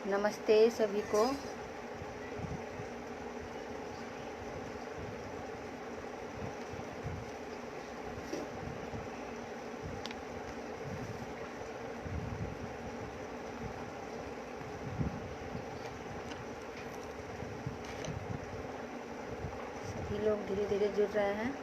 नमस्ते सभी को। सभी लोग धीरे धीरे जुड़ रहे हैं।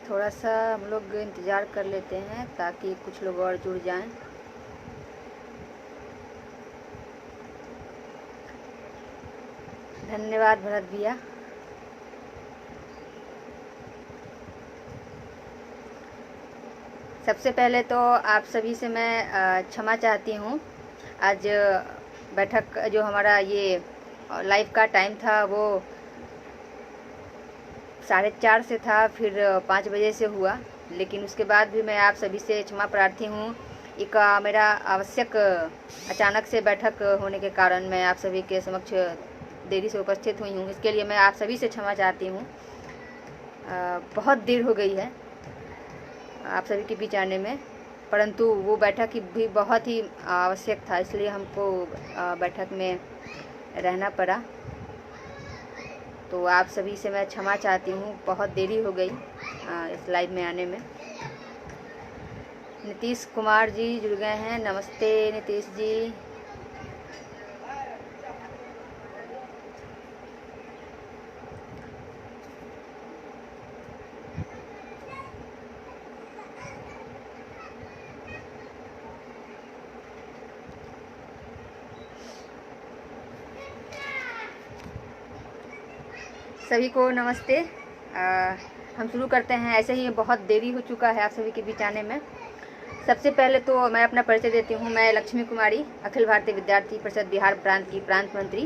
थोड़ा सा हम लोग इंतज़ार कर लेते हैं ताकि कुछ लोग और जुड़ जाएं। धन्यवाद भरत भैया। सबसे पहले तो आप सभी से मैं क्षमा चाहती हूँ। आज बैठक जो हमारा ये लाइव का टाइम था वो 4:30 से था, फिर 5 बजे से हुआ, लेकिन उसके बाद भी मैं आप सभी से क्षमा प्रार्थी हूँ। एक मेरा आवश्यक अचानक से बैठक होने के कारण मैं आप सभी के समक्ष देरी से उपस्थित हुई हूँ। इसके लिए मैं आप सभी से क्षमा चाहती हूँ। बहुत देर हो गई है आप सभी के बीच आने में, परंतु वो बैठक भी बहुत ही आवश्यक था, इसलिए हमको बैठक में रहना पड़ा। तो आप सभी से मैं क्षमा चाहती हूँ, बहुत देरी हो गई इस लाइव में आने में। नीतीश कुमार जी जुड़ गए हैं। नमस्ते नीतीश जी। सभी को नमस्ते। हम शुरू करते हैं। ऐसे ही बहुत देरी हो चुका है आप सभी के बीच आने में। सबसे पहले तो मैं अपना परिचय देती हूँ। मैं लक्ष्मी कुमारी, अखिल भारतीय विद्यार्थी परिषद बिहार प्रांत की प्रांत मंत्री।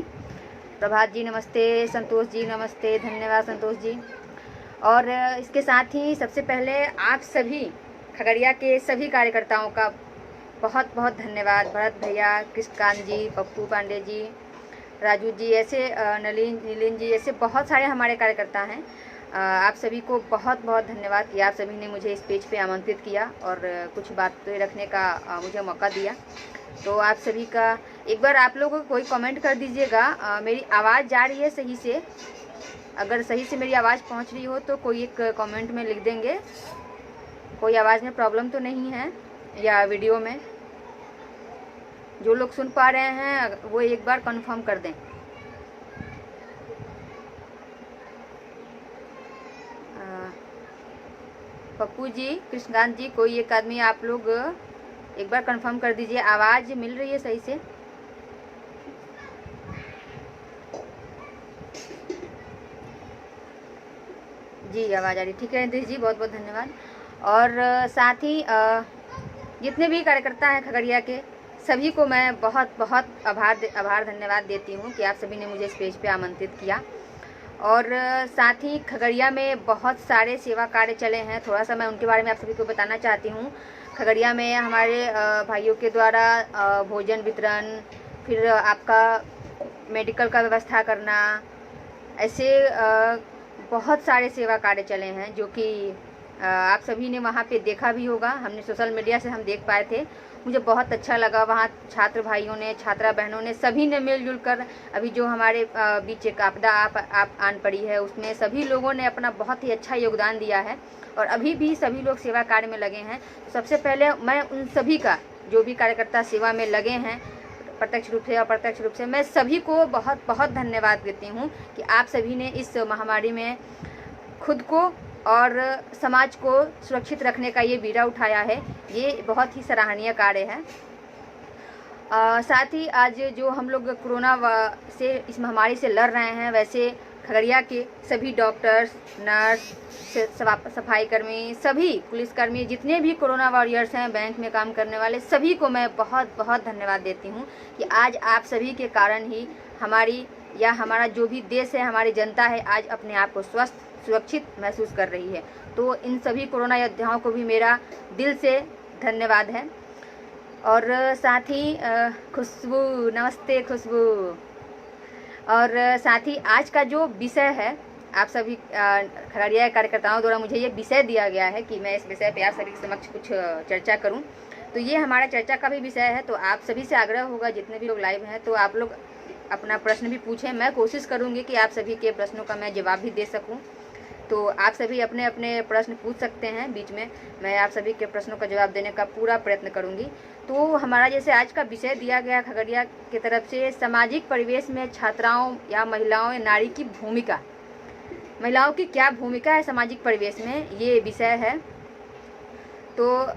प्रभात जी नमस्ते। संतोष जी नमस्ते। धन्यवाद संतोष जी। और इसके साथ ही सबसे पहले आप सभी खगड़िया के सभी कार्यकर्ताओं का बहुत बहुत धन्यवाद। भरत भैया, कृष्णकांत जी, पप्पू पांडे जी, राजू जी, ऐसे नीलिन जी, ऐसे बहुत सारे हमारे कार्यकर्ता हैं। आप सभी को बहुत बहुत धन्यवाद कि आप सभी ने मुझे इस पेज पे आमंत्रित किया और कुछ बातें रखने का मुझे मौका दिया। तो आप सभी का एक बार आप लोग कोई कमेंट कर दीजिएगा। मेरी आवाज़ जा रही है सही से? अगर सही से मेरी आवाज़ पहुंच रही हो तो कोई एक कमेंट में लिख देंगे। कोई आवाज़ में प्रॉब्लम तो नहीं है या वीडियो में? जो लोग सुन पा रहे हैं वो एक बार कंफर्म कर दें। पप्पू जी, कृष्णकांत जी, कोई एक आदमी आप लोग एक बार कंफर्म कर दीजिए आवाज़ मिल रही है सही से? जी आवाज़ आ रही। ठीक है नीतीश जी, बहुत बहुत धन्यवाद। और साथ ही जितने भी कार्यकर्ता हैं खगड़िया के, सभी को मैं बहुत बहुत आभार धन्यवाद देती हूँ कि आप सभी ने मुझे इस पेज पे आमंत्रित किया। और साथ ही खगड़िया में बहुत सारे सेवा कार्य चले हैं, थोड़ा सा मैं उनके बारे में आप सभी को बताना चाहती हूँ। खगड़िया में हमारे भाइयों के द्वारा भोजन वितरण, फिर आपका मेडिकल का व्यवस्था करना, ऐसे बहुत सारे सेवा कार्य चले हैं जो कि आप सभी ने वहाँ पे देखा भी होगा। हमने सोशल मीडिया से हम देख पाए थे। मुझे बहुत अच्छा लगा। वहाँ छात्र भाइयों ने, छात्रा बहनों ने, सभी ने मिलजुल कर, अभी जो हमारे बीच एक आपदा आप आन पड़ी है, उसमें सभी लोगों ने अपना बहुत ही अच्छा योगदान दिया है और अभी भी सभी लोग सेवा कार्य में लगे हैं। तो सबसे पहले मैं उन सभी का, जो भी कार्यकर्ता सेवा में लगे हैं प्रत्यक्ष रूप से और अप्रत्यक्ष रूप से, मैं सभी को बहुत बहुत धन्यवाद देती हूँ कि आप सभी ने इस महामारी में खुद को और समाज को सुरक्षित रखने का ये बीड़ा उठाया है। ये बहुत ही सराहनीय कार्य है। साथ ही आज जो हम लोग कोरोना से, इस महामारी से लड़ रहे हैं, वैसे खगड़िया के सभी डॉक्टर्स, नर्स, सफाई कर्मी, सभी पुलिसकर्मी, जितने भी कोरोना वॉरियर्स हैं, बैंक में काम करने वाले, सभी को मैं बहुत बहुत धन्यवाद देती हूँ कि आज आप सभी के कारण ही हमारी या हमारा जो भी देश है, हमारी जनता है, आज अपने आप को स्वस्थ सुरक्षित महसूस कर रही है। तो इन सभी कोरोना योद्धाओं को भी मेरा दिल से धन्यवाद है। और साथ ही खुशबू, नमस्ते खुशबू। और साथ ही आज का जो विषय है, आप सभी खगड़िया कार्यकर्ताओं द्वारा मुझे ये विषय दिया गया है कि मैं इस विषय पे आप सभी के समक्ष कुछ चर्चा करूं। तो ये हमारा चर्चा का भी विषय है। तो आप सभी से आग्रह होगा, जितने भी लोग लाइव हैं, तो आप लोग अपना प्रश्न भी पूछें। मैं कोशिश करूंगी कि आप सभी के प्रश्नों का मैं जवाब भी दे सकूं। तो आप सभी अपने अपने प्रश्न पूछ सकते हैं बीच में, मैं आप सभी के प्रश्नों का जवाब देने का पूरा प्रयत्न करूंगी। तो हमारा जैसे आज का विषय दिया गया खगड़िया की तरफ से, सामाजिक परिवेश में छात्राओं या महिलाओं या नारी की भूमिका, महिलाओं की क्या भूमिका है सामाजिक परिवेश में, ये विषय है। तो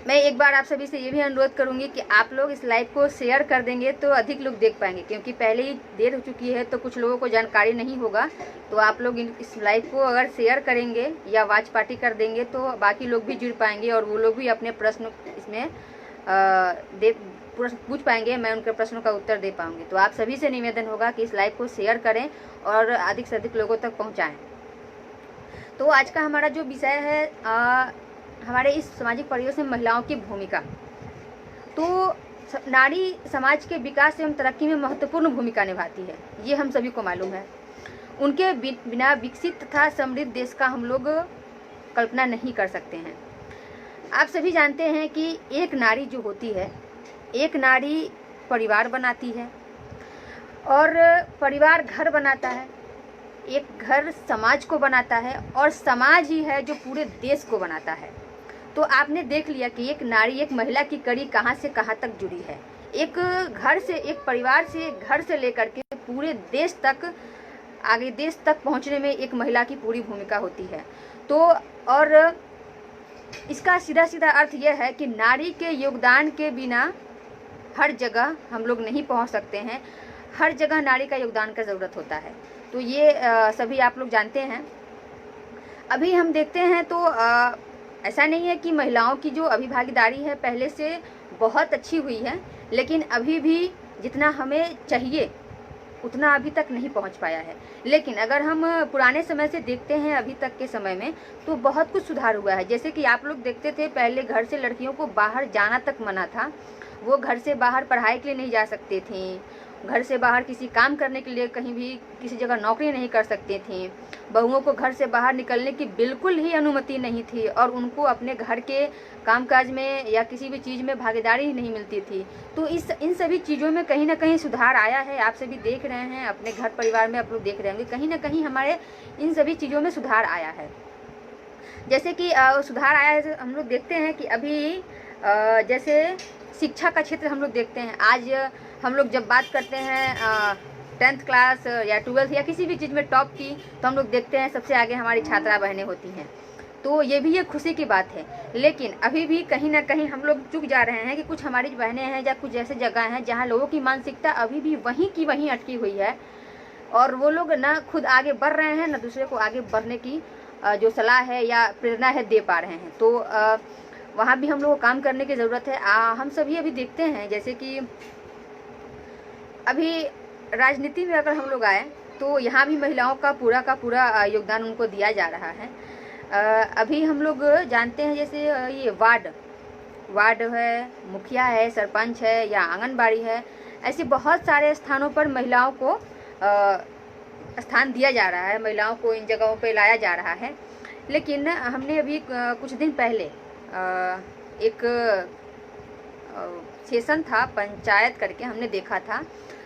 मैं एक बार आप सभी से ये भी अनुरोध करूंगी कि आप लोग इस लाइव को शेयर कर देंगे तो अधिक लोग देख पाएंगे, क्योंकि पहले ही देर हो चुकी है तो कुछ लोगों को जानकारी नहीं होगा। तो आप लोग इस लाइव को अगर शेयर करेंगे या वॉच पार्टी कर देंगे तो बाकी लोग भी जुड़ पाएंगे और वो लोग भी अपने प्रश्न इसमें पूछ पाएंगे, मैं उनके प्रश्नों का उत्तर दे पाऊंगी। तो आप सभी से निवेदन होगा कि इस लाइव को शेयर करें और अधिक से अधिक लोगों तक पहुँचाएँ। तो आज का हमारा जो विषय है हमारे इस सामाजिक परिवेश में महिलाओं की भूमिका। तो नारी समाज के विकास एवं तरक्की में महत्वपूर्ण भूमिका निभाती है, ये हम सभी को मालूम है। उनके बिना विकसित तथा समृद्ध देश का हम लोग कल्पना नहीं कर सकते हैं। आप सभी जानते हैं कि एक नारी जो होती है, एक नारी परिवार बनाती है और परिवार घर बनाता है, एक घर समाज को बनाता है और समाज ही है जो पूरे देश को बनाता है। तो आपने देख लिया कि एक नारी, एक महिला की कड़ी कहाँ से कहाँ तक जुड़ी है। एक घर से, एक परिवार से, एक घर से लेकर के पूरे देश तक, आगे देश तक पहुँचने में एक महिला की पूरी भूमिका होती है। तो और इसका सीधा सीधा अर्थ यह है कि नारी के योगदान के बिना हर जगह हम लोग नहीं पहुँच सकते हैं, हर जगह नारी का योगदान का ज़रूरत होता है। तो ये सभी आप लोग जानते हैं। अभी हम देखते हैं तो ऐसा नहीं है कि महिलाओं की जो अभी भागीदारी है पहले से बहुत अच्छी हुई है, लेकिन अभी भी जितना हमें चाहिए उतना अभी तक नहीं पहुंच पाया है। लेकिन अगर हम पुराने समय से देखते हैं अभी तक के समय में, तो बहुत कुछ सुधार हुआ है। जैसे कि आप लोग देखते थे पहले घर से लड़कियों को बाहर जाना तक मना था, वो घर से बाहर पढ़ाई के लिए नहीं जा सकती थी, घर से बाहर किसी काम करने के लिए कहीं भी किसी जगह नौकरी नहीं कर सकती थी, बहुओं को घर से बाहर निकलने की बिल्कुल ही अनुमति नहीं थी और उनको अपने घर के कामकाज में या किसी भी चीज़ में भागीदारी ही नहीं मिलती थी। तो इन सभी चीज़ों में कहीं ना कहीं सुधार आया है। आप सभी देख रहे हैं, अपने घर परिवार में आप लोग देख रहे होंगे, कहीं ना कहीं हमारे इन सभी चीज़ों में सुधार आया है। जैसे कि सुधार आया है, हम लोग देखते हैं कि अभी जैसे शिक्षा का क्षेत्र हम लोग देखते हैं। आज हम लोग जब बात करते हैं 10th क्लास या 12th या किसी भी चीज़ में टॉप की, तो हम लोग देखते हैं सबसे आगे हमारी छात्रा बहनें होती हैं। तो ये भी एक खुशी की बात है। लेकिन अभी भी कहीं ना कहीं हम लोग चूक जा रहे हैं कि कुछ हमारी बहनें हैं या कुछ ऐसे जगह हैं जहाँ लोगों की मानसिकता अभी भी वहीं की वहीं अटकी हुई है और वो लोग ना खुद आगे बढ़ रहे हैं, ना दूसरे को आगे बढ़ने की जो सलाह है या प्रेरणा है दे पा रहे हैं। तो वहाँ भी हम लोगों को काम करने की ज़रूरत है। हम सभी अभी देखते हैं जैसे कि अभी राजनीति में अगर हम लोग आए तो यहाँ भी महिलाओं का पूरा योगदान उनको दिया जा रहा है। अभी हम लोग जानते हैं जैसे ये वार्ड है, मुखिया है, सरपंच है या आंगनबाड़ी है, ऐसे बहुत सारे स्थानों पर महिलाओं को स्थान दिया जा रहा है, महिलाओं को इन जगहों पे लाया जा रहा है। लेकिन हमने अभी कुछ दिन पहले एक सेशन था पंचायत करके, हमने देखा था,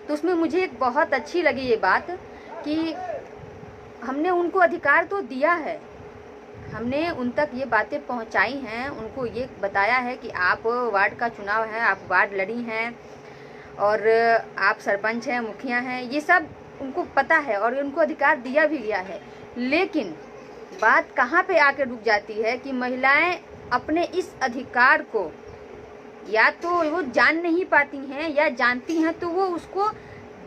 तो उसमें मुझे एक बहुत अच्छी लगी ये बात कि हमने उनको अधिकार तो दिया है, हमने उन तक ये बातें पहुंचाई हैं, उनको ये बताया है कि आप वार्ड का चुनाव है, आप वार्ड लड़ी हैं और आप सरपंच हैं, मुखिया हैं, ये सब उनको पता है और उनको अधिकार दिया भी गया है। लेकिन बात कहाँ पे आके रुक जाती है कि महिलाएं अपने इस अधिकार को या तो वो जान नहीं पाती हैं या जानती हैं तो वो उसको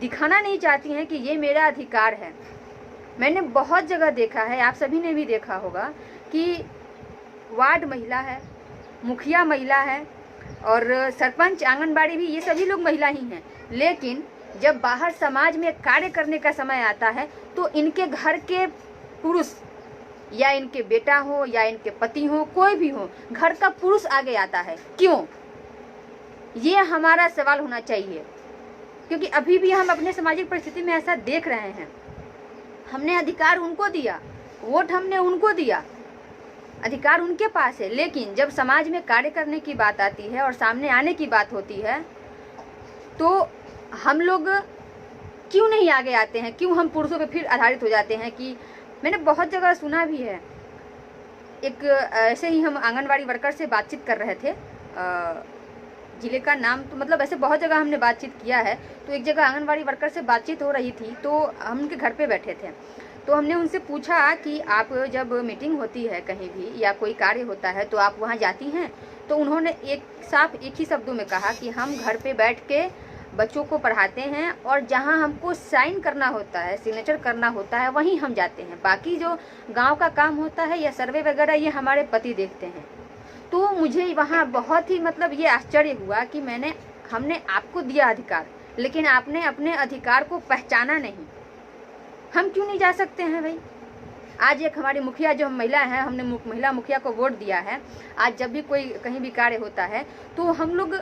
दिखाना नहीं चाहती हैं कि ये मेरा अधिकार है। मैंने बहुत जगह देखा है, आप सभी ने भी देखा होगा कि वार्ड महिला है, मुखिया महिला है और सरपंच, आंगनबाड़ी भी, ये सभी लोग महिला ही हैं। लेकिन जब बाहर समाज में कार्य करने का समय आता है तो इनके घर के पुरुष या इनके बेटा हो या इनके पति हो, कोई भी हो, घर का पुरुष आगे आता है। क्यों? ये हमारा सवाल होना चाहिए, क्योंकि अभी भी हम अपने सामाजिक परिस्थिति में ऐसा देख रहे हैं। हमने अधिकार उनको दिया, वोट हमने उनको दिया, अधिकार उनके पास है, लेकिन जब समाज में कार्य करने की बात आती है और सामने आने की बात होती है तो हम लोग क्यों नहीं आगे आते हैं? क्यों हम पुरुषों पे फिर आधारित हो जाते हैं? कि मैंने बहुत जगह सुना भी है। एक ऐसे ही हम आंगनवाड़ी वर्कर से बातचीत कर रहे थे, जिले का नाम तो मतलब ऐसे बहुत जगह हमने बातचीत किया है। तो एक जगह आंगनवाड़ी वर्कर से बातचीत हो रही थी, तो हम उनके घर पे बैठे थे। तो हमने उनसे पूछा कि आप जब मीटिंग होती है कहीं भी या कोई कार्य होता है तो आप वहाँ जाती हैं? तो उन्होंने एक ही शब्दों में कहा कि हम घर पे बैठ के बच्चों को पढ़ाते हैं और जहाँ हमको साइन करना होता है, सिग्नेचर करना होता है, वहीं हम जाते हैं। बाकी जो गांव का काम होता है या सर्वे वगैरह ये हमारे पति देखते हैं। तो मुझे वहाँ बहुत ही मतलब ये आश्चर्य हुआ कि हमने आपको दिया अधिकार, लेकिन आपने अपने अधिकार को पहचाना नहीं। हम क्यों नहीं जा सकते हैं भाई? आज एक हमारी मुखिया जो महिला है, हमने महिला मुखिया को वोट दिया है। आज जब भी कोई कहीं भी कार्य होता है तो हम लोग,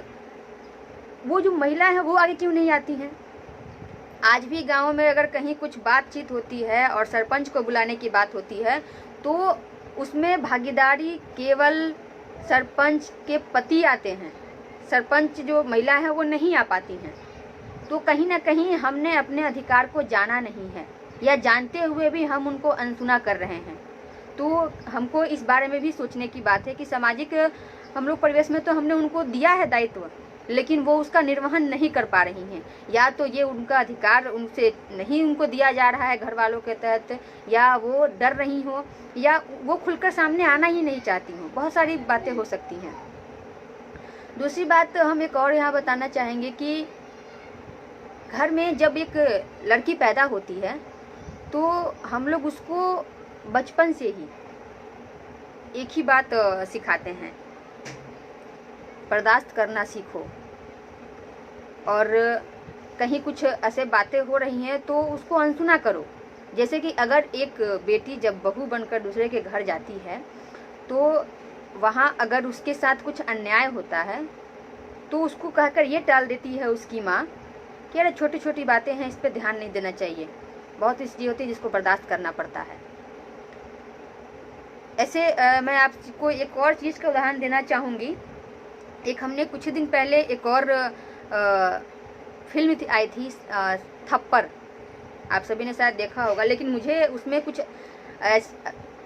वो जो महिला है वो आगे क्यों नहीं आती हैं? आज भी गाँव में अगर कहीं कुछ बातचीत होती है और सरपंच को बुलाने की बात होती है तो उसमें भागीदारी केवल सरपंच के पति आते हैं। सरपंच जो महिला है वो नहीं आ पाती हैं। तो कहीं ना कहीं हमने अपने अधिकार को जाना नहीं है, या जानते हुए भी हम उनको अनसुना कर रहे हैं। तो हमको इस बारे में भी सोचने की बात है कि सामाजिक हम लोग परिवेश में तो हमने उनको दिया है दायित्व, लेकिन वो उसका निर्वहन नहीं कर पा रही हैं। या तो ये उनका अधिकार उनसे नहीं उनको दिया जा रहा है घर वालों के तहत, या वो डर रही हो, या वो खुलकर सामने आना ही नहीं चाहती हो। बहुत सारी बातें हो सकती हैं। दूसरी बात हम एक और यहाँ बताना चाहेंगे कि घर में जब एक लड़की पैदा होती है तो हम लोग उसको बचपन से ही एक ही बात सिखाते हैं, बर्दाश्त करना सीखो। और कहीं कुछ ऐसे बातें हो रही हैं तो उसको अनसुना करो। जैसे कि अगर एक बेटी जब बहू बनकर दूसरे के घर जाती है तो वहाँ अगर उसके साथ कुछ अन्याय होता है तो उसको कहकर ये टाल देती है उसकी माँ कि अरे छोटी छोटी बातें हैं, इस पर ध्यान नहीं देना चाहिए। बहुत इसलिए होती है जिसको बर्दाश्त करना पड़ता है। ऐसे मैं आपको एक और चीज़ का उदाहरण देना चाहूँगी। एक हमने कुछ दिन पहले एक और फिल्म आई थी थप्पड़, आप सभी ने शायद देखा होगा। लेकिन मुझे उसमें कुछ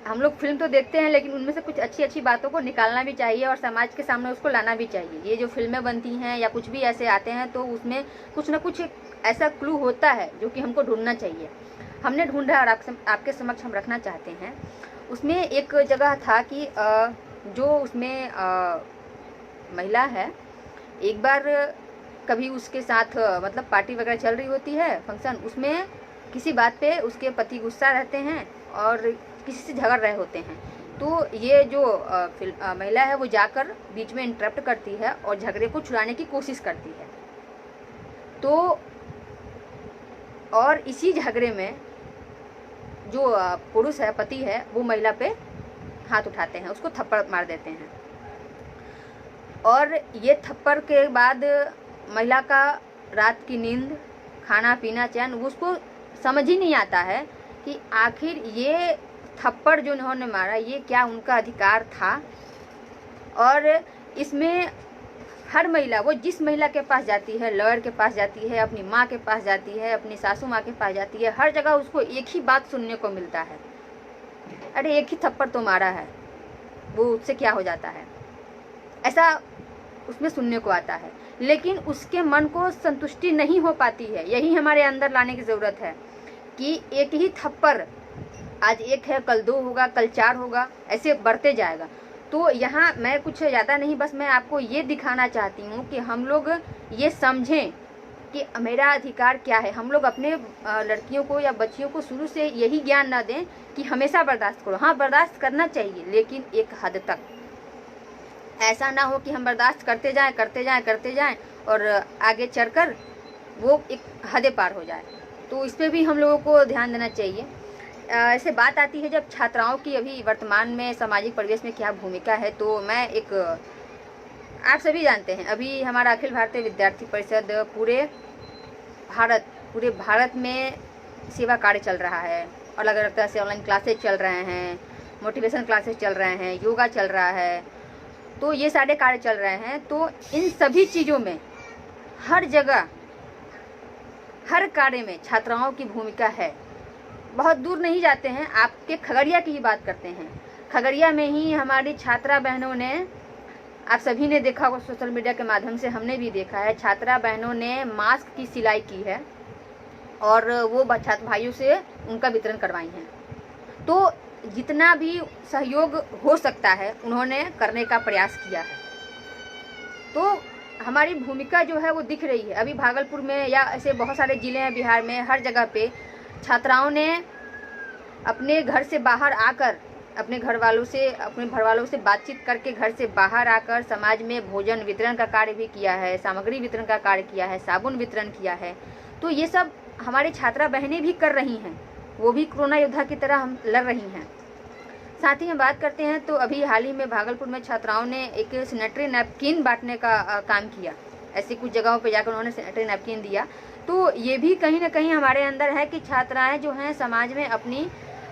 हम लोग फिल्म तो देखते हैं लेकिन उनमें से कुछ अच्छी अच्छी बातों को निकालना भी चाहिए और समाज के सामने उसको लाना भी चाहिए। ये जो फिल्में बनती हैं या कुछ भी ऐसे आते हैं तो उसमें कुछ ना कुछ ऐसा क्लू होता है जो कि हमको ढूंढना चाहिए। हमने ढूंढा और आपके समक्ष हम रखना चाहते हैं। उसमें एक जगह था कि जो उसमें महिला है, एक बार कभी उसके साथ मतलब पार्टी वगैरह चल रही होती है, फंक्शन, उसमें किसी बात पे उसके पति गुस्सा रहते हैं और किसी से झगड़ रहे होते हैं। तो ये जो महिला है वो जाकर बीच में इंटरप्ट करती है और झगड़े को छुड़ाने की कोशिश करती है। तो और इसी झगड़े में जो पुरुष है, पति है, वो महिला पे हाथ उठाते हैं, उसको थप्पड़ मार देते हैं। और ये थप्पड़ के बाद महिला का रात की नींद, खाना पीना, चैन, उसको समझ ही नहीं आता है कि आखिर ये थप्पड़ जो उन्होंने मारा ये क्या उनका अधिकार था। और इसमें हर महिला, वो जिस महिला के पास जाती है, लॉयर के पास जाती है, अपनी माँ के पास जाती है, अपनी सासू माँ के पास जाती है, हर जगह उसको एक ही बात सुनने को मिलता है, अरे एक ही थप्पड़ तो मारा है, वो उससे क्या हो जाता है, ऐसा उसमें सुनने को आता है। लेकिन उसके मन को संतुष्टि नहीं हो पाती है। यही हमारे अंदर लाने की ज़रूरत है कि एक ही थप्पड़, आज एक है, कल 2 होगा, कल 4 होगा, ऐसे बढ़ते जाएगा। तो यहाँ मैं कुछ ज़्यादा नहीं, बस मैं आपको ये दिखाना चाहती हूँ कि हम लोग ये समझें कि मेरा अधिकार क्या है। हम लोग अपने लड़कियों को या बच्चियों को शुरू से यही ज्ञान ना दें कि हमेशा बर्दाश्त करो। हाँ, बर्दाश्त करना चाहिए, लेकिन एक हद तक। ऐसा ना हो कि हम बर्दाश्त करते जाएं और आगे चलकर वो एक हद पार हो जाए। तो इस पर भी हम लोगों को ध्यान देना चाहिए। ऐसे बात आती है जब छात्राओं की अभी वर्तमान में सामाजिक परिवेश में क्या भूमिका है, तो मैं एक, आप सभी जानते हैं अभी हमारा अखिल भारतीय विद्यार्थी परिषद पूरे भारत में सेवा कार्य चल रहा है। अलग अलग तरह से ऑनलाइन क्लासेज चल रहे हैं, मोटिवेशन क्लासेस चल रहे हैं, योगा चल रहा है, तो ये सारे कार्य चल रहे हैं। तो इन सभी चीज़ों में हर जगह हर कार्य में छात्राओं की भूमिका है। बहुत दूर नहीं जाते हैं, आपके खगड़िया की ही बात करते हैं। खगड़िया में ही हमारी छात्रा बहनों ने, आप सभी ने देखा होगा, सोशल मीडिया के माध्यम से हमने भी देखा है, छात्रा बहनों ने मास्क की सिलाई की है और वो छात्र भाइयों से उनका वितरण करवाई हैं। तो जितना भी सहयोग हो सकता है उन्होंने करने का प्रयास किया है। तो हमारी भूमिका जो है वो दिख रही है। अभी भागलपुर में या ऐसे बहुत सारे ज़िले हैं बिहार में, हर जगह पे छात्राओं ने अपने घर से बाहर आकर, अपने घर वालों से बातचीत करके घर से बाहर आकर समाज में भोजन वितरण का कार्य भी किया है, सामग्री वितरण का कार्य किया है, साबुन वितरण किया है। तो ये सब हमारी छात्रा बहनें भी कर रही हैं, वो भी कोरोना योद्धा की तरह हम लड़ रही हैं। साथ ही हम बात करते हैं तो अभी हाल ही में भागलपुर में छात्राओं ने एक सैनिटरी नैपकिन बांटने का काम किया। ऐसी कुछ जगहों पर जाकर उन्होंने सैनिटरी नैपकिन दिया। तो ये भी कहीं ना कहीं हमारे अंदर है कि छात्राएं जो हैं समाज में अपनी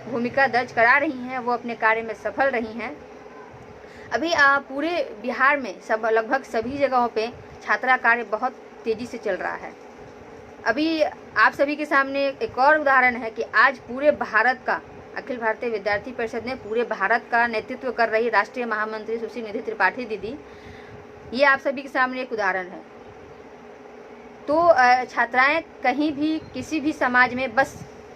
भूमिका दर्ज करा रही हैं, वो अपने कार्य में सफल रही हैं। अभी पूरे बिहार में लगभग सभी जगहों पे छात्रा कार्य बहुत तेज़ी से चल रहा है। अभी आप सभी के सामने एक और उदाहरण है कि आज पूरे भारत का अखिल भारतीय विद्यार्थी परिषद ने पूरे भारत का नेतृत्व कर रही राष्ट्रीय महामंत्री सुश्री निधि त्रिपाठी दीदी, ये आप सभी के सामने एक उदाहरण है। तो छात्राएं कहीं भी किसी भी समाज में,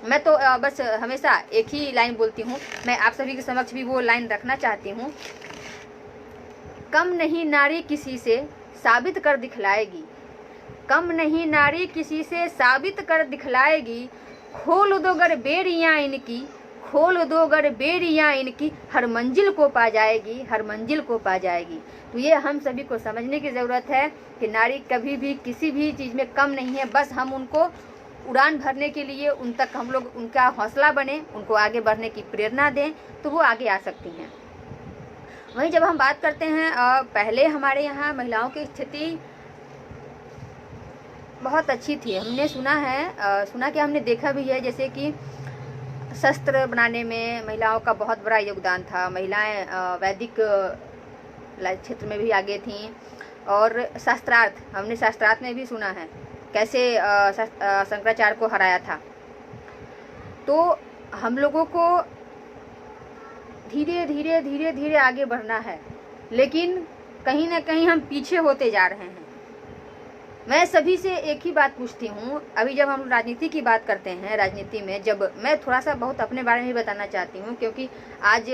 मैं तो बस हमेशा एक ही लाइन बोलती हूँ, मैं आप सभी के समक्ष भी वो लाइन रखना चाहती हूँ, कम नहीं नारी किसी से साबित कर दिखलाएगी, कम नहीं नारी किसी से साबित कर दिखलाएगी, खोल दो गर बेड़ियाँ इनकी, खोल दो गर बेड़ियाँ इनकी, हर मंजिल को पा जाएगी, हर मंजिल को पा जाएगी। तो ये हम सभी को समझने की ज़रूरत है कि नारी कभी भी किसी भी चीज़ में कम नहीं है। बस हम उनको उड़ान भरने के लिए उन तक हम लोग उनका हौसला बने, उनको आगे बढ़ने की प्रेरणा दें, तो वो आगे आ सकती हैं। वहीं जब हम बात करते हैं, पहले हमारे यहाँ महिलाओं की स्थिति बहुत अच्छी थी। हमने सुना कि हमने देखा भी है, जैसे कि शस्त्र बनाने में महिलाओं का बहुत बड़ा योगदान था। महिलाएं वैदिक क्षेत्र में भी आगे थीं। और हमने शास्त्रार्थ में भी सुना है कैसे शंकराचार्य को हराया था। तो हम लोगों को धीरे धीरे आगे बढ़ना है, लेकिन कहीं ना कहीं हम पीछे होते जा रहे हैं। मैं सभी से एक ही बात पूछती हूँ, अभी जब हम राजनीति की बात करते हैं, राजनीति में जब मैं थोड़ा सा बहुत अपने बारे में बताना चाहती हूँ, क्योंकि आज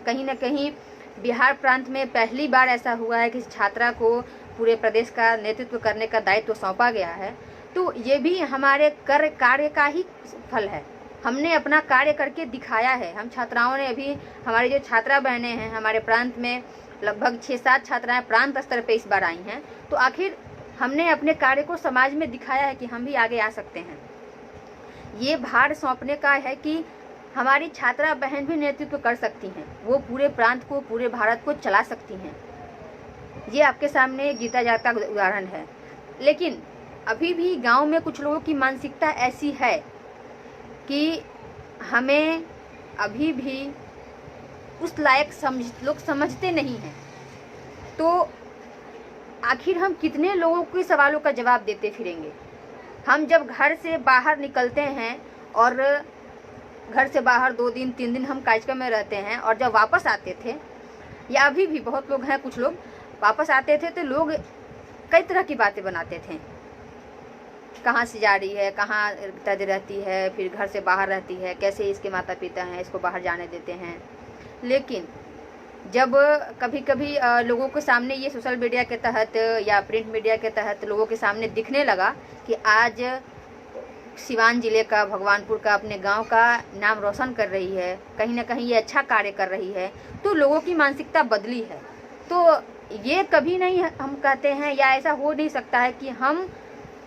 कहीं ना कहीं बिहार प्रांत में पहली बार ऐसा हुआ है कि छात्रा को पूरे प्रदेश का नेतृत्व करने का दायित्व सौंपा गया है। तो ये भी हमारे कार्य का ही फल है। हमने अपना कार्य करके दिखाया है। हम छात्राओं ने, अभी हमारी जो छात्रा बहनें हैं, हमारे प्रांत में लगभग 6-7 छात्राएं प्रांत स्तर पे इस बार आई हैं। तो आखिर हमने अपने कार्य को समाज में दिखाया है कि हम भी आगे आ सकते हैं। ये भार सौंपने का है कि हमारी छात्रा बहन भी नेतृत्व कर सकती हैं, वो पूरे प्रांत को, पूरे भारत को चला सकती हैं। ये आपके सामने जीता जाता उदाहरण है। लेकिन अभी भी गांव में कुछ लोगों की मानसिकता ऐसी है कि हमें अभी भी उस लायक लोग समझते नहीं हैं। तो आखिर हम कितने लोगों के सवालों का जवाब देते फिरेंगे? हम जब घर से बाहर निकलते हैं और घर से बाहर 2 दिन 3 दिन हम कार्यक्रम में रहते हैं, और जब वापस आते थे, या अभी भी बहुत लोग हैं, कुछ लोग वापस आते थे तो लोग कई तरह की बातें बनाते थे। कहाँ से जा रही है, कहाँ रहती है, फिर घर से बाहर रहती है, कैसे इसके माता पिता हैं, इसको बाहर जाने देते हैं। लेकिन जब कभी कभी लोगों के सामने ये सोशल मीडिया के तहत या प्रिंट मीडिया के तहत लोगों के सामने दिखने लगा कि आज सिवान जिले का, भगवानपुर का, अपने गांव का नाम रोशन कर रही है, कहीं ना कहीं ये अच्छा कार्य कर रही है, तो लोगों की मानसिकता बदली है। तो ये कभी नहीं हम कहते हैं, या ऐसा हो नहीं सकता है कि हम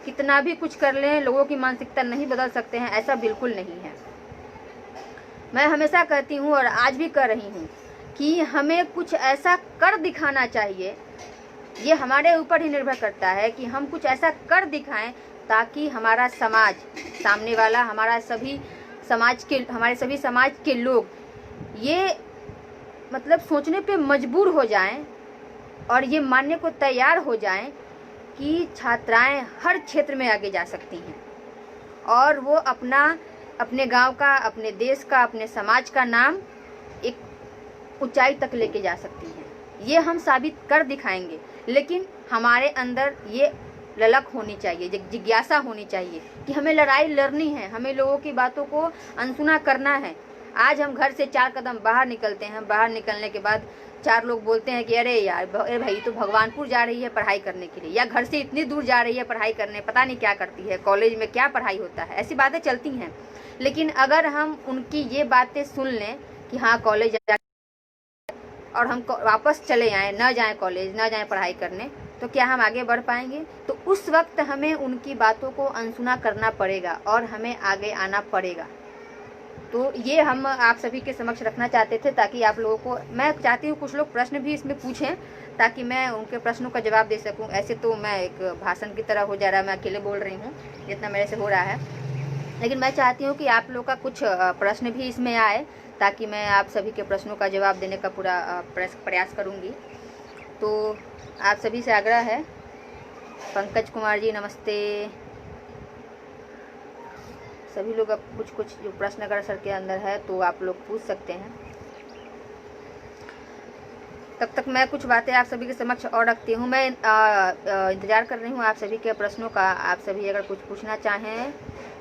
कितना भी कुछ कर लें लोगों की मानसिकता नहीं बदल सकते हैं, ऐसा बिल्कुल नहीं है। मैं हमेशा कहती हूँ और आज भी कर रही हूँ कि हमें कुछ ऐसा कर दिखाना चाहिए। ये हमारे ऊपर ही निर्भर करता है कि हम कुछ ऐसा कर दिखाएं ताकि हमारा समाज, सामने वाला, हमारे सभी समाज के लोग ये मतलब सोचने पे मजबूर हो जाएं और ये मानने को तैयार हो जाएं कि छात्राएं हर क्षेत्र में आगे जा सकती हैं और वो अपने गांव का, अपने देश का, अपने समाज का नाम एक ऊंचाई तक लेके जा सकती हैं। ये हम साबित कर दिखाएंगे, लेकिन हमारे अंदर ये ललक होनी चाहिए, जिज्ञासा होनी चाहिए कि हमें लड़ाई लड़नी है, हमें लोगों की बातों को अनसुना करना है। आज हम घर से 4 कदम बाहर निकलते हैं, बाहर निकलने के बाद 4 लोग बोलते हैं कि अरे यार, अरे भाई तो भगवानपुर जा रही है पढ़ाई करने के लिए, या घर से इतनी दूर जा रही है पढ़ाई करने, पता नहीं क्या करती है, कॉलेज में क्या पढ़ाई होता है, ऐसी बातें चलती हैं। लेकिन अगर हम उनकी ये बातें सुन लें कि हाँ कॉलेज और हम वापस चले आएँ, न जाएँ कॉलेज, न जाएँ पढ़ाई करने, तो क्या हम आगे बढ़ पाएंगे? तो उस वक्त हमें उनकी बातों को अनसुना करना पड़ेगा और हमें आगे आना पड़ेगा। तो ये हम आप सभी के समक्ष रखना चाहते थे, ताकि आप लोगों को, मैं चाहती हूँ कुछ लोग प्रश्न भी इसमें पूछें ताकि मैं उनके प्रश्नों का जवाब दे सकूँ। ऐसे तो मैं एक भाषण की तरह हो जा रहा है, मैं अकेले बोल रही हूँ जितना मेरे से हो रहा है, लेकिन मैं चाहती हूँ कि आप लोग का कुछ प्रश्न भी इसमें आए ताकि मैं आप सभी के प्रश्नों का जवाब देने का पूरा प्रयास करूँगी। तो आप सभी से आग्रह है, पंकज कुमार जी नमस्ते, सभी लोग अब कुछ जो प्रश्न अगर सर के अंदर है तो आप लोग पूछ सकते हैं। तब तक मैं कुछ बातें आप सभी के समक्ष और रखती हूँ। मैं इंतज़ार कर रही हूँ आप सभी के प्रश्नों का। आप सभी अगर कुछ पूछना चाहें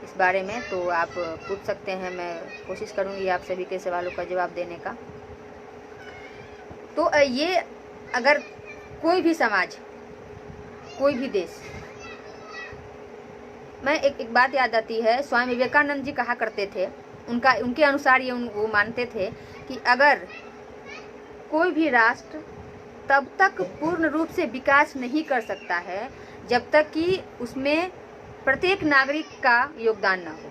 इस बारे में तो आप पूछ सकते हैं, मैं कोशिश करूँगी आप सभी के सवालों का जवाब देने का। तो ये अगर कोई भी समाज, कोई भी देश, मैं एक बात याद आती है, स्वामी विवेकानंद जी कहा करते थे, उनके अनुसार ये वो मानते थे कि अगर कोई भी राष्ट्र तब तक पूर्ण रूप से विकास नहीं कर सकता है जब तक कि उसमें प्रत्येक नागरिक का योगदान ना हो।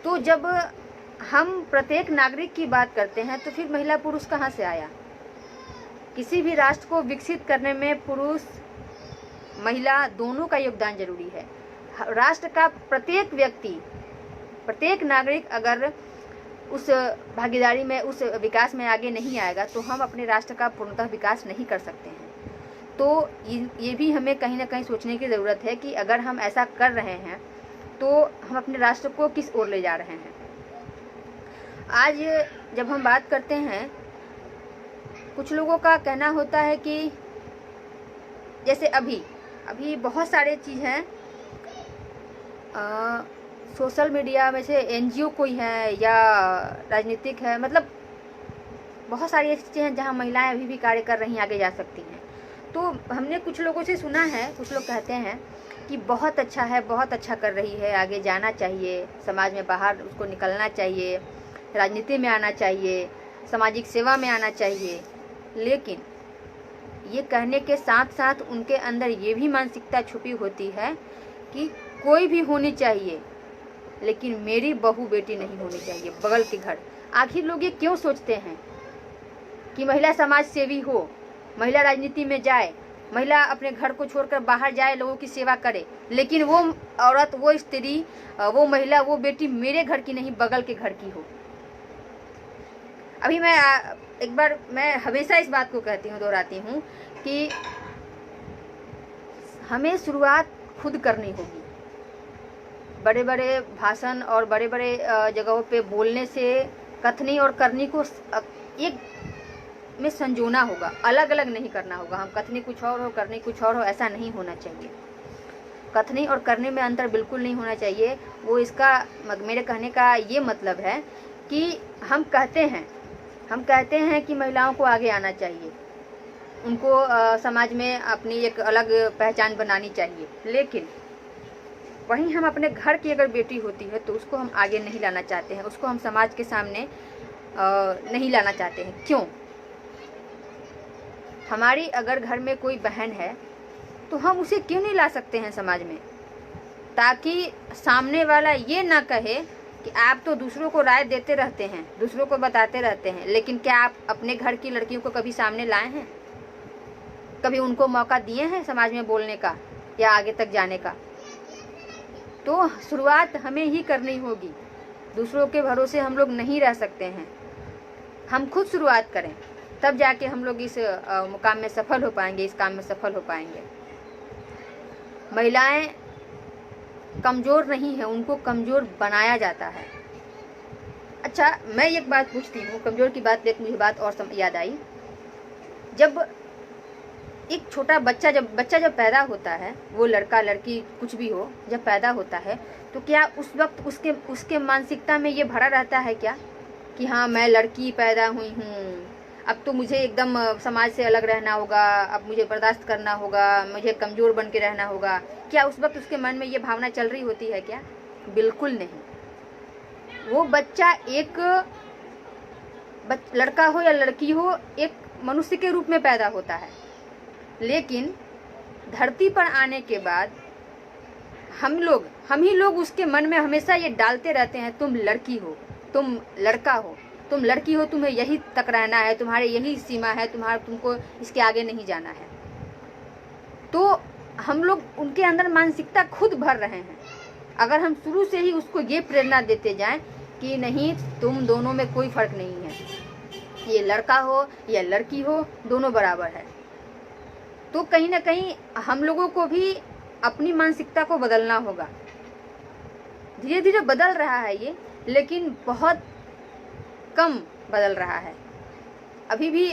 तो जब हम प्रत्येक नागरिक की बात करते हैं तो फिर महिला पुरुष कहाँ से आया? किसी भी राष्ट्र को विकसित करने में पुरुष महिला दोनों का योगदान जरूरी है। राष्ट्र का प्रत्येक व्यक्ति, प्रत्येक नागरिक अगर उस भागीदारी में, उस विकास में आगे नहीं आएगा तो हम अपने राष्ट्र का पूर्णतः विकास नहीं कर सकते हैं। तो ये भी हमें कहीं ना कहीं सोचने की ज़रूरत है कि अगर हम ऐसा कर रहे हैं तो हम अपने राष्ट्र को किस ओर ले जा रहे हैं। आज जब हम बात करते हैं, कुछ लोगों का कहना होता है कि जैसे अभी बहुत सारे चीज़ हैं, सोशल मीडिया में से NGO कोई है या राजनीतिक है, मतलब बहुत सारी ऐसी चीज़ें हैं जहाँ महिलाएं अभी भी कार्य कर रही हैं, आगे जा सकती हैं। तो हमने कुछ लोगों से सुना है, कुछ लोग कहते हैं कि बहुत अच्छा है, बहुत अच्छा कर रही है, आगे जाना चाहिए, समाज में बाहर उसको निकलना चाहिए, राजनीति में आना चाहिए, सामाजिक सेवा में आना चाहिए। लेकिन ये कहने के साथ साथ उनके अंदर ये भी मानसिकता छुपी होती है कि कोई भी होनी चाहिए लेकिन मेरी बहू बेटी नहीं होनी चाहिए, बगल के घर। आखिर लोग ये क्यों सोचते हैं कि महिला समाज सेवी हो, महिला राजनीति में जाए, महिला अपने घर को छोड़कर बाहर जाए, लोगों की सेवा करे, लेकिन वो औरत, वो स्त्री, वो महिला, वो बेटी मेरे घर की नहीं, बगल के घर की हो। अभी मैं हमेशा इस बात को कहती हूँ, दोहराती हूँ कि हमें शुरुआत खुद करनी होगी। बड़े बड़े भाषण और बड़े बड़े जगहों पे बोलने से कथनी और करनी को एक में संजोना होगा, अलग अलग नहीं करना होगा। हम कथनी कुछ और हो, करनी कुछ और हो, ऐसा नहीं होना चाहिए। कथनी और करने में अंतर बिल्कुल नहीं होना चाहिए। वो इसका मेरे कहने का ये मतलब है कि हम कहते हैं कि महिलाओं को आगे आना चाहिए, उनको समाज में अपनी एक अलग पहचान बनानी चाहिए, लेकिन वहीं हम अपने घर की अगर बेटी होती है तो उसको हम आगे नहीं लाना चाहते हैं, उसको हम समाज के सामने नहीं लाना चाहते हैं। क्यों? हमारी अगर घर में कोई बहन है तो हम उसे क्यों नहीं ला सकते हैं समाज में, ताकि सामने वाला ये ना कहे कि आप तो दूसरों को राय देते रहते हैं, दूसरों को बताते रहते हैं, लेकिन क्या आप अपने घर की लड़कियों को कभी सामने लाए हैं? कभी उनको मौका दिए हैं समाज में बोलने का या आगे तक जाने का? तो शुरुआत हमें ही करनी होगी। दूसरों के भरोसे हम लोग नहीं रह सकते हैं। हम खुद शुरुआत करें, तब जाके हम लोग इस मुकाम में सफल हो पाएंगे, इस काम में सफल हो पाएंगे। महिलाएं कमज़ोर नहीं है, उनको कमज़ोर बनाया जाता है। अच्छा, मैं एक बात पूछती हूँ, कमज़ोर की बात देख मुझे बात और याद आई। जब एक छोटा बच्चा जब पैदा होता है, वो लड़का लड़की कुछ भी हो, जब पैदा होता है तो क्या उस वक्त उसके मानसिकता में ये भरा रहता है क्या कि हाँ मैं लड़की पैदा हुई हूँ, अब तो मुझे एकदम समाज से अलग रहना होगा, अब मुझे बर्दाश्त करना होगा, मुझे कमज़ोर बन के रहना होगा? क्या उस वक्त उसके मन में ये भावना चल रही होती है क्या? बिल्कुल नहीं। वो बच्चा एक लड़का हो या लड़की हो, एक मनुष्य के रूप में पैदा होता है, लेकिन धरती पर आने के बाद हम ही लोग उसके मन में हमेशा ये डालते रहते हैं, तुम लड़की हो, तुम लड़का हो, तुम लड़की हो, तुम्हें यही तक रहना है, तुम्हारे यही सीमा है, तुमको इसके आगे नहीं जाना है। तो हम लोग उनके अंदर मानसिकता खुद भर रहे हैं। अगर हम शुरू से ही उसको ये प्रेरणा देते जाएं कि नहीं, तुम दोनों में कोई फर्क नहीं है, ये लड़का हो या लड़की हो, दोनों बराबर है, तो कहीं ना कहीं हम लोगों को भी अपनी मानसिकता को बदलना होगा। धीरे धीरे बदल रहा है ये, लेकिन बहुत कम बदल रहा है। अभी भी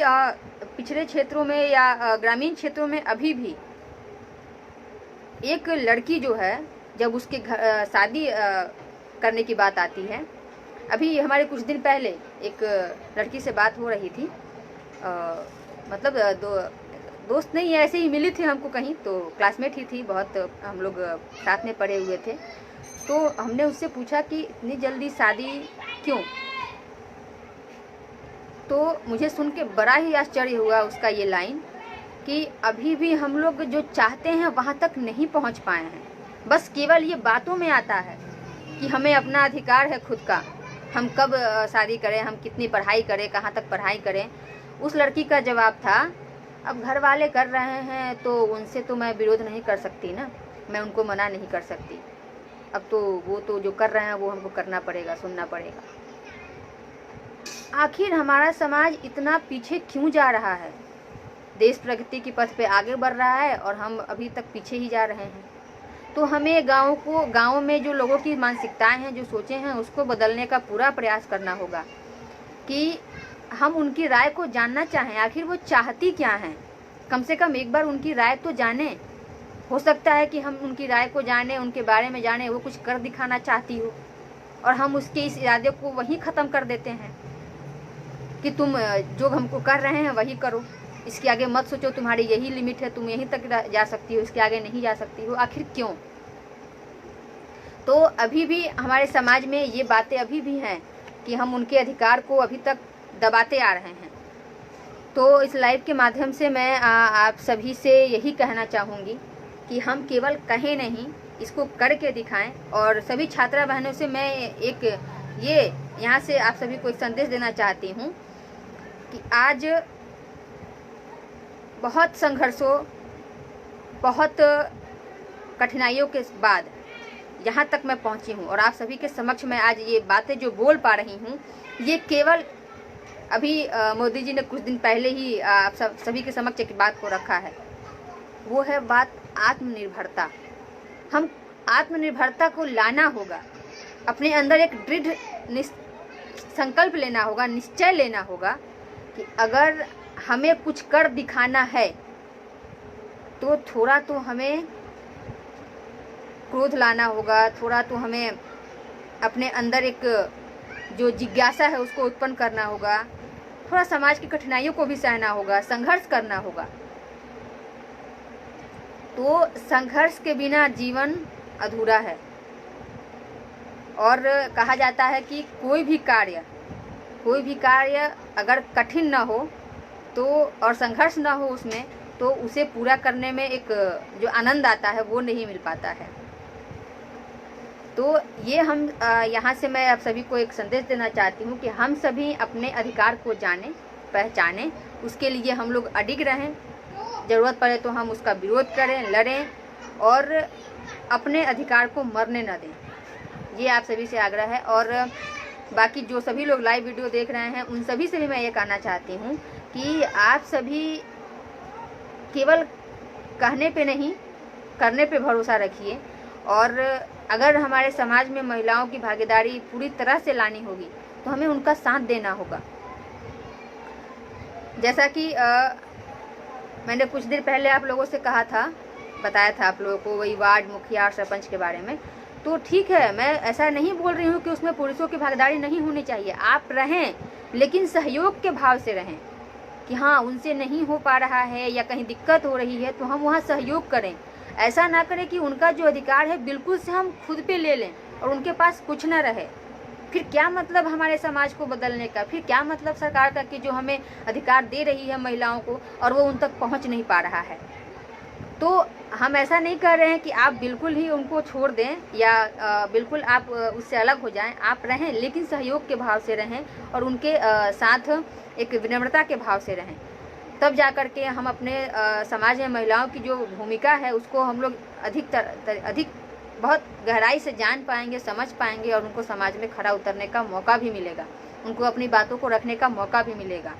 पिछड़े क्षेत्रों में या ग्रामीण क्षेत्रों में अभी भी एक लड़की जो है, जब उसके घर शादी करने की बात आती है, अभी हमारे कुछ दिन पहले एक लड़की से बात हो रही थी, मतलब दोस्त नहीं है, ऐसे ही मिली थी हमको कहीं, तो क्लासमेट ही थी, बहुत हम लोग साथ में पढ़े हुए थे। तो हमने उससे पूछा कि इतनी जल्दी शादी क्यों? तो मुझे सुन के बड़ा ही आश्चर्य हुआ उसका ये लाइन कि अभी भी हम लोग जो चाहते हैं वहाँ तक नहीं पहुँच पाए हैं। बस केवल ये बातों में आता है कि हमें अपना अधिकार है खुद का, हम कब शादी करें, हम कितनी पढ़ाई करें, कहाँ तक पढ़ाई करें। उस लड़की का जवाब था, अब घर वाले कर रहे हैं तो उनसे तो मैं विरोध नहीं कर सकती ना, मैं उनको मना नहीं कर सकती, अब तो वो तो जो कर रहे हैं वो हमको करना पड़ेगा, सुनना पड़ेगा। आखिर हमारा समाज इतना पीछे क्यों जा रहा है? देश प्रगति की पथ पे आगे बढ़ रहा है और हम अभी तक पीछे ही जा रहे हैं। तो हमें गाँव में जो लोगों की मानसिकताएं हैं, जो सोचे हैं, उसको बदलने का पूरा प्रयास करना होगा कि हम उनकी राय को जानना चाहें, आखिर वो चाहती क्या हैं। कम से कम एक बार उनकी राय तो जानें। हो सकता है कि हम उनकी राय को जानें, उनके बारे में जानें, वो कुछ कर दिखाना चाहती हो और हम उसके इस इरादे को वहीं ख़त्म कर देते हैं कि तुम जो हमको कर रहे हैं वही करो, इसके आगे मत सोचो, तुम्हारी यही लिमिट है, तुम यहीं तक जा सकती हो, इसके आगे नहीं जा सकती हो। आखिर क्यों? तो अभी भी हमारे समाज में ये बातें अभी भी हैं कि हम उनके अधिकार को अभी तक दबाते आ रहे हैं। तो इस लाइव के माध्यम से मैं आप सभी से यही कहना चाहूँगी कि हम केवल कहें नहीं, इसको करके दिखाएं। और सभी छात्रा बहनों से मैं एक ये यहाँ से आप सभी को एक संदेश देना चाहती हूँ कि आज बहुत संघर्षों, बहुत कठिनाइयों के बाद यहाँ तक मैं पहुँची हूँ और आप सभी के समक्ष मैं आज ये बातें जो बोल पा रही हूँ, ये केवल अभी मोदी जी ने कुछ दिन पहले ही आप सभी के समक्ष एक बात को रखा है, वो है बात आत्मनिर्भरता। हम आत्मनिर्भरता को लाना होगा, अपने अंदर एक दृढ़ संकल्प लेना होगा, निश्चय लेना होगा कि अगर हमें कुछ कर दिखाना है तो थोड़ा तो हमें क्रोध लाना होगा, थोड़ा तो हमें अपने अंदर एक जो जिज्ञासा है उसको उत्पन्न करना होगा, थोड़ा समाज की कठिनाइयों को भी सहना होगा, संघर्ष करना होगा। तो संघर्ष के बिना जीवन अधूरा है। और कहा जाता है कि कोई भी कार्य अगर कठिन ना हो तो और संघर्ष ना हो उसमें, तो उसे पूरा करने में एक जो आनंद आता है वो नहीं मिल पाता है। तो ये हम यहाँ से मैं आप सभी को एक संदेश देना चाहती हूँ कि हम सभी अपने अधिकार को जानें, पहचानें, उसके लिए हम लोग अडिग रहें। ज़रूरत पड़े तो हम उसका विरोध करें, लड़ें और अपने अधिकार को मरने न दें। ये आप सभी से आग्रह है। और बाकी जो सभी लोग लाइव वीडियो देख रहे हैं उन सभी से भी मैं ये कहना चाहती हूँ कि आप सभी केवल कहने पे नहीं, करने पे भरोसा रखिए। और अगर हमारे समाज में महिलाओं की भागीदारी पूरी तरह से लानी होगी तो हमें उनका साथ देना होगा। जैसा कि मैंने कुछ देर पहले आप लोगों से कहा था, बताया था आप लोगों को, वही वार्ड मुखिया और सरपंच के बारे में। तो ठीक है, मैं ऐसा नहीं बोल रही हूँ कि उसमें पुरुषों की भागीदारी नहीं होनी चाहिए। आप रहें, लेकिन सहयोग के भाव से रहें कि हाँ उनसे नहीं हो पा रहा है या कहीं दिक्कत हो रही है तो हम वहाँ सहयोग करें। ऐसा ना करें कि उनका जो अधिकार है बिल्कुल से हम खुद पे ले लें और उनके पास कुछ ना रहे। फिर क्या मतलब हमारे समाज को बदलने का? फिर क्या मतलब सरकार का कि जो हमें अधिकार दे रही है महिलाओं को और वो उन तक पहुंच नहीं पा रहा है? तो हम ऐसा नहीं कर रहे हैं कि आप बिल्कुल ही उनको छोड़ दें या बिल्कुल आप उससे अलग हो जाएं। आप रहें, लेकिन सहयोग के भाव से रहें और उनके साथ एक विनम्रता के भाव से रहें। तब जा कर के हम अपने समाज में महिलाओं की जो भूमिका है उसको हम लोग अधिक बहुत गहराई से जान पाएंगे, समझ पाएंगे और उनको समाज में खड़ा उतरने का मौका भी मिलेगा, उनको अपनी बातों को रखने का मौका भी मिलेगा।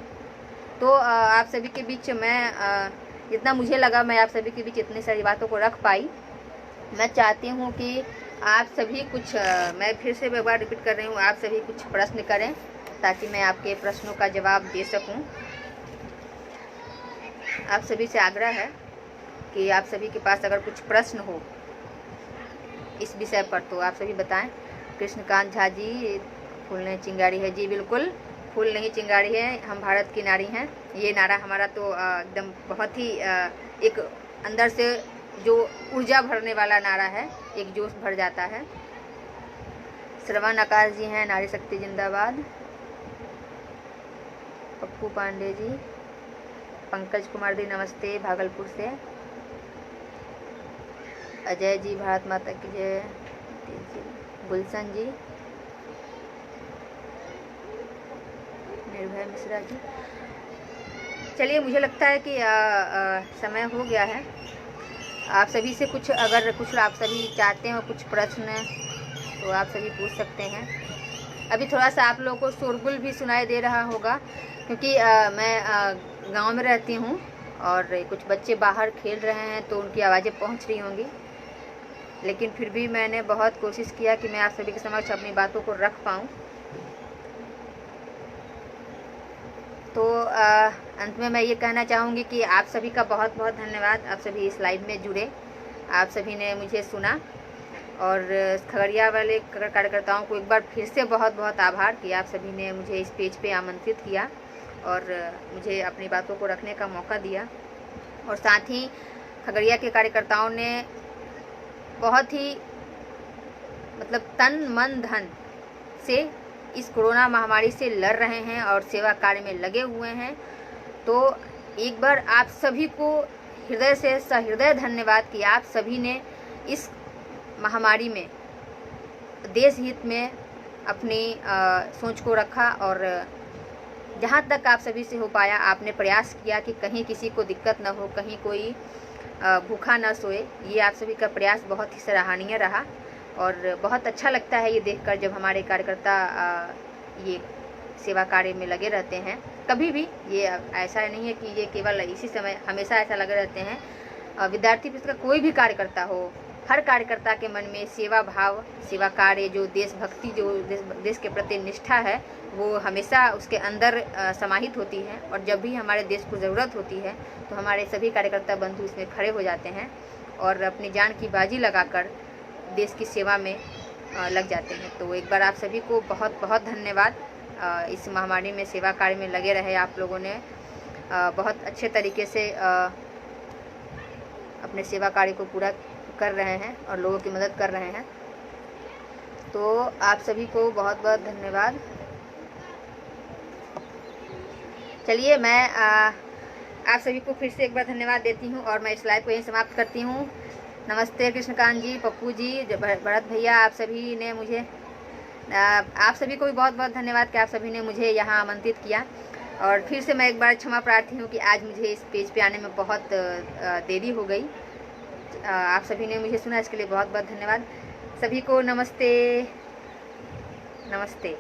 तो आप सभी के बीच मैं जितना मुझे लगा मैं आप सभी के बीच इतनी सारी बातों को रख पाई। मैं चाहती हूँ कि आप सभी कुछ मैं फिर से एक बार रिपीट कर रही हूँ, आप सभी कुछ प्रश्न करें ताकि मैं आपके प्रश्नों का जवाब दे सकूँ। आप सभी से आग्रह है कि आप सभी के पास अगर कुछ प्रश्न हो इस विषय पर तो आप सभी बताएं। कृष्णकांत झा जी, फूल नहीं चिंगारी है। जी बिल्कुल, फूल नहीं चिंगारी है, हम भारत की नारी हैं। ये नारा हमारा तो एकदम बहुत ही एक अंदर से जो ऊर्जा भरने वाला नारा है, एक जोश भर जाता है। श्रवण आकाश जी हैं, नारी शक्ति जिंदाबाद। पप्पू पांडे जी, पंकज कुमार जी नमस्ते भागलपुर से। अजय जी, भारत माता की जय। गुलशन जी, निर्भय मिश्रा जी। चलिए, मुझे लगता है कि समय हो गया है। आप सभी से कुछ अगर कुछ आप सभी चाहते हो कुछ प्रश्न तो आप सभी पूछ सकते हैं। अभी थोड़ा सा आप लोगों को शोरगुल भी सुनाई दे रहा होगा क्योंकि मैं गांव में रहती हूं और कुछ बच्चे बाहर खेल रहे हैं तो उनकी आवाज़ें पहुंच रही होंगी, लेकिन फिर भी मैंने बहुत कोशिश किया कि मैं आप सभी के समक्ष अपनी बातों को रख पाऊँ। तो अंत में मैं ये कहना चाहूँगी कि आप सभी का बहुत बहुत धन्यवाद। आप सभी इस लाइव में जुड़े, आप सभी ने मुझे सुना और खगड़िया वाले कार्यकर्ताओं को एक बार फिर से बहुत बहुत आभार कि आप सभी ने मुझे इस पेज पे आमंत्रित किया और मुझे अपनी बातों को रखने का मौका दिया। और साथ ही खगड़िया के कार्यकर्ताओं ने बहुत ही मतलब तन मन धन से इस कोरोना महामारी से लड़ रहे हैं और सेवा कार्य में लगे हुए हैं। तो एक बार आप सभी को हृदय से सहृदय धन्यवाद कि आप सभी ने इस महामारी में देश हित में अपनी सोच को रखा और जहाँ तक आप सभी से हो पाया आपने प्रयास किया कि कहीं किसी को दिक्कत न हो, कहीं कोई भूखा न सोए। ये आप सभी का प्रयास बहुत ही सराहनीय रहा और बहुत अच्छा लगता है ये देखकर जब हमारे कार्यकर्ता ये सेवा कार्य में लगे रहते हैं। कभी भी ये ऐसा नहीं है कि ये केवल इसी समय, हमेशा ऐसा लगे रहते हैं। विद्यार्थी का कोई भी कार्यकर्ता हो, हर कार्यकर्ता के मन में सेवा भाव, सेवा कार्य, जो देशभक्ति, जो देश के प्रति निष्ठा है वो हमेशा उसके अंदर समाहित होती है। और जब भी हमारे देश को ज़रूरत होती है तो हमारे सभी कार्यकर्ता बंधु इसमें खड़े हो जाते हैं और अपनी जान की बाजी लगाकर देश की सेवा में लग जाते हैं। तो एक बार आप सभी को बहुत बहुत धन्यवाद। इस महामारी में सेवा कार्य में लगे रहे आप लोगों ने, बहुत अच्छे तरीके से अपने सेवा कार्य को पूरा कर रहे हैं और लोगों की मदद कर रहे हैं। तो आप सभी को बहुत बहुत धन्यवाद। चलिए, मैं आप सभी को फिर से एक बार धन्यवाद देती हूँ और मैं इस लाइव को यहीं समाप्त करती हूँ। नमस्ते कृष्णकांत जी, पप्पू जी, भरत भैया, आप सभी ने मुझे, आप सभी को भी बहुत बहुत धन्यवाद कि आप सभी ने मुझे यहाँ आमंत्रित किया। और फिर से मैं एक बार क्षमा प्रार्थी हूँ कि आज मुझे इस पेज पे आने में बहुत देरी हो गई। आप सभी ने मुझे सुना, इसके लिए बहुत बहुत धन्यवाद। सभी को नमस्ते, नमस्ते,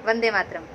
वंदे मातरम।